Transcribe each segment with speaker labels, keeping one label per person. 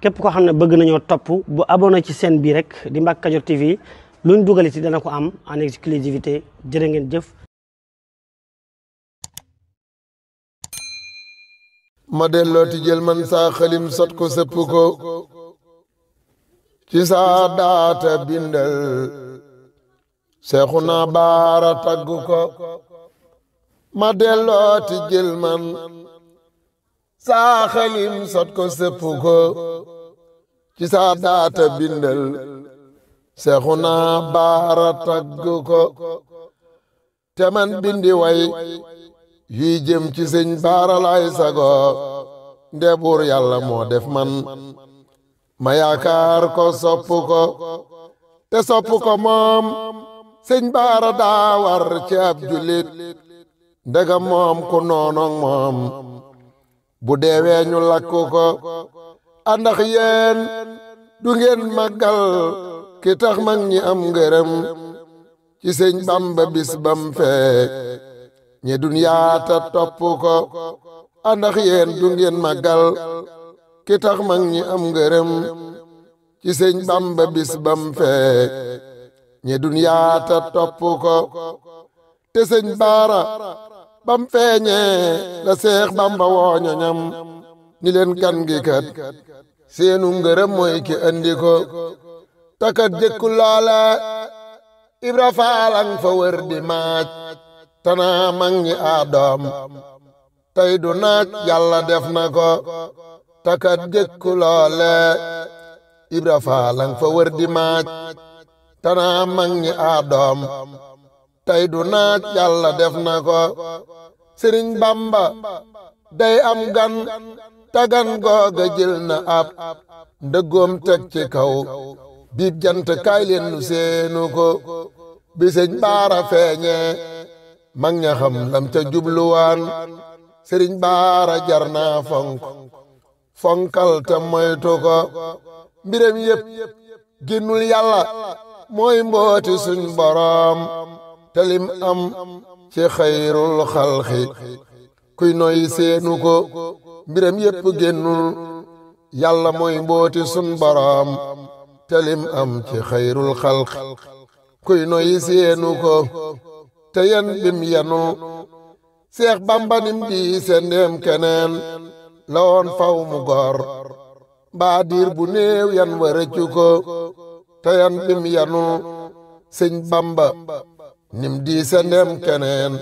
Speaker 1: képp koo xam ne bëgg nañoo topp bu abonné ci chaîne bi rek di Mbacke Kadior TV luñ dugal ci dana ko am en exclusivité jërë ngeen jëf.
Speaker 2: ma dellooti jël man saa xalim sot ko sëpp ko ci saa daata bindal Seexuna Baara tagg ko ma dellooti jël man saa xalim sot ko sëpp ko ci saa daata bindal Seexuna Baara tagg ko te man bindi way yuy jëm ci sëñ Baara lay sago nde buur yàlla moo def man ma yaakaar ko sopp ko te sopp ko moom sëñ Baara daa war ci ab julit ndegam moom ku noonoŋ moom bu deewee ñu lakk ko andax yéen du ngeen màggal ki tax mag ñi am ngërëm ci sëñ Bamba bis bam fee ñe dunyaata topp ko andax yéen du ngeen màggal ki tax mag ñi am ngërëm ci sëñ Bamba bis bam fee ñe dunyaata topp ko te sëñ Baara bam feeñee la Seex Bamba woo ñoñam ni leen kan gi kat seenu ngërëm mooy ki andi ko takat jëkku loola Ibra Faalang fa wër di maaj tanaa mag ñi aadoom tey du naaj yàlla def na ko takat jëkku loole Ibra Faalang fa wër di maaj tanaa mag ñi aadoom tey du naaj yàlla def na ko Sëriñ Bamba day am gan tagan googa jël na ab ndëggoom teg ci kaw biib jant kaay leen nu seenu ko bi sëñ Baara feeñe mag ña xam lam ca jubluwaan Sëriñ Baara jar naa fonkal te moytu ko mbiram yépp génnul yàlla mooy mbooti suñ boroom te lim am ci xayrul xalqi kuy noy seenu ko mbiram yépp génnul yàlla mooy mbooti suñ boroom te lim am ci xayrul xalqi kuy noy seenu ko te yen bim yenu Seex Bamba nim di sendeem keneen la woon faw mu gor mbaa diir bu néew yan wa rëccu ko te yen bim yenu sëñ Bamba nim di sendeem keneen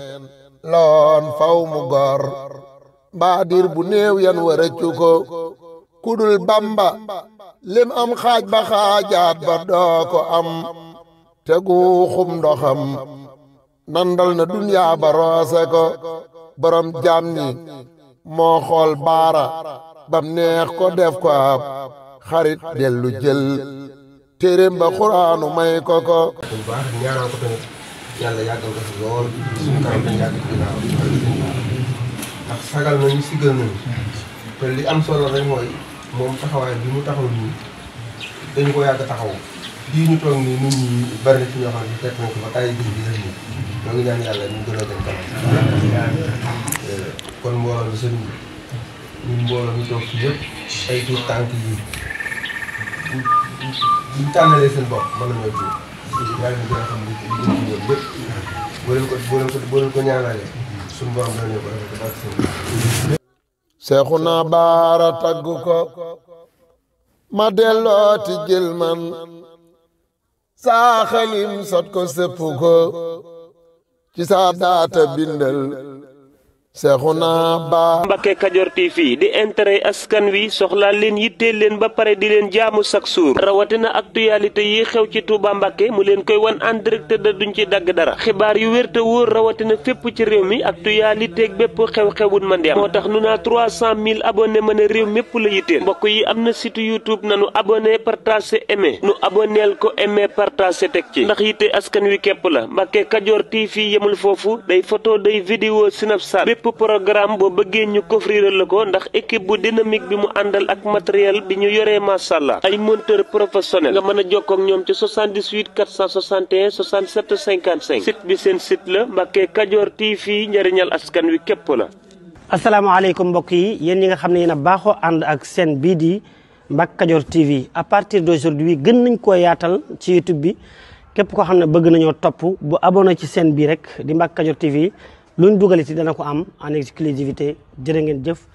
Speaker 2: la woon faw mu gor mbaa diir bu néew yan wa rëccu ko kudul Bamba lim am xaaj ba xaajaat ba doo ko am te guuxum ndoxam nandal na dunyaa ba roose ko borom jaam ñi moo xool Baara bam neex ko def ko ab xarit dellu jël téeréem ba xuraanu may ko ko
Speaker 3: bu baax ñaanal ko tamit yàlla yàggal ko fi lool suñu kanam dañ yàgg ginnaaw ndax sagal nañu sigal nañu te li am solo rek mooy moom taxawaay bi mu taxaw nii dañu ko yàgg taxaw lii ñu toog nii nit ñi bari na ci ñoo xam ne fekk nañ ko ba tàyyi gis bi rek nii ñoo ngi ñaan yàlla ñu gën a dem kanam kon mbooloo mi sëriñ bi ñun mbooloo mi toog fii yëpp ay tuut tànk yi buñ tànnalee seen bopp mën nañoo jiw yàlla ñu gën a xam li ci ñoom yëpp boo leen ko ñaanalee suñu borom danañu ko defal ko baax seen
Speaker 2: Seexuna Baara tagg ko ma dellooti jël man saa xalim sot ko sëpp ko ci saa daata bindal Seexuna Baara
Speaker 4: Mbacke Kadior TV di intérêt askan wi soxlaa leen yitteel leen ba pare di leen jaamu chaque jour rawatina actualité yi xew ci Touba Mbacke mu leen koy wan en direct da duñ ci dagg dara xibaar yu wér te wóor rawatina fépp ci réew mi actualité ak bépp xew-xewun ma ndeem moo tax nu naa 300 000 abonné mën a réew mépp la yitteel mbokk yi am na site YouTube nanu abonné partagé aimé nu abonneel ko aimé partagé teg ci ndax yitte askan wi képp la Mbacke Kadior TV yemul foofu day photo day vidéo Snapchat bépp programme boo bëggee ñu coffriral la ko ndax équipe bu dynamique bi mu àndal ak matériel bi ñu yoree masàllaa ay monteur professionnel nga mën a jokkoo ak ñoom ci 78 461 67 55 site bi seen site la Mbacke Kadior TV njëriñal askan wi képp la.
Speaker 1: asalaamaaleykum mbokk yi yéen ñi nga xam ne yéen a baaxoo ànd ak seen bii di Mbacke Kadior TV à partir d'aujourd'hui gën nañ koo yaatal ci YouTube bi képp koo xam ne bëgg nañoo topp bu abonné ci chaîne bi rek di Mbacke Kadior TV luñ dugal ci dana ko am en exclusivité jërë ngeen jëf